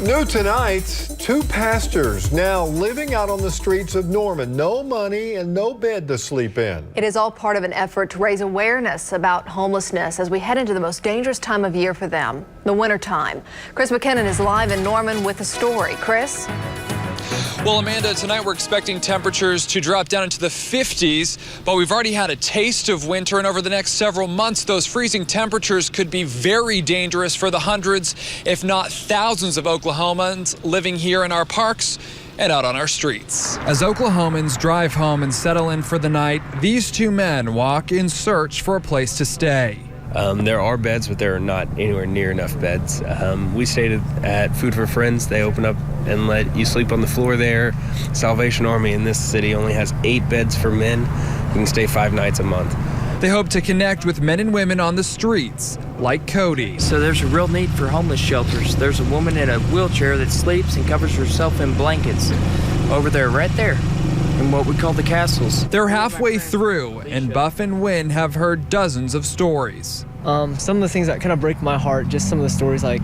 New tonight, two pastors now living out on the streets of Norman. No money and no bed to sleep in. It is all part of an effort to raise awareness about homelessness as we head into the most dangerous time of year for them, the wintertime. Chris McKinnon is live in Norman with the story. Chris? Well, Amanda, tonight we're expecting temperatures to drop down into the 50s, but we've already had a taste of winter, and over the next several months, those freezing temperatures could be very dangerous for the hundreds, if not thousands of Oklahomans living here in our parks and out on our streets. As Oklahomans drive home and settle in for the night, these two men walk in search for a place to stay. There are beds, but there are not anywhere near enough beds. We stayed at Food for Friends. They open up and let you sleep on the floor there. Salvation Army in this city only has 8 beds for men. You can stay 5 nights a month. They hope to connect with men and women on the streets, like Cody. So there's a real need for homeless shelters. There's a woman in a wheelchair that sleeps and covers herself in blankets over there, right there, in what we call the castles. They're halfway through, and Buff and Wynn have heard dozens of stories. Some of the things that kind of break my heart, just some of the stories like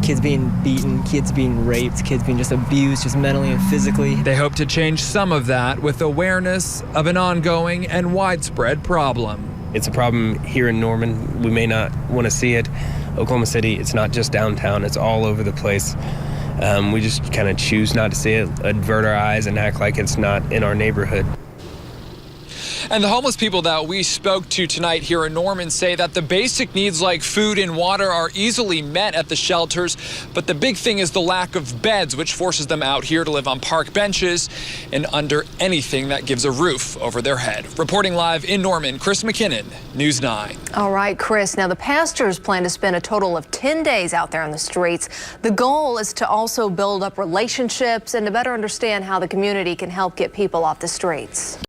kids being beaten, kids being raped, kids being just abused, just mentally and physically. They hope to change some of that with awareness of an ongoing and widespread problem. It's a problem here in Norman. We may not want to see it. Oklahoma City, it's not just downtown, it's all over the place. We just kind of choose not to see it, avert our eyes, and act like it's not in our neighborhood. And the homeless people that we spoke to tonight here in Norman say that the basic needs like food and water are easily met at the shelters, but the big thing is the lack of beds, which forces them out here to live on park benches and under anything that gives a roof over their head. Reporting live in Norman, Chris McKinnon, News 9. All right, Chris. Now, the pastors plan to spend a total of 10 days out there on the streets. The goal is to also build up relationships and to better understand how the community can help get people off the streets.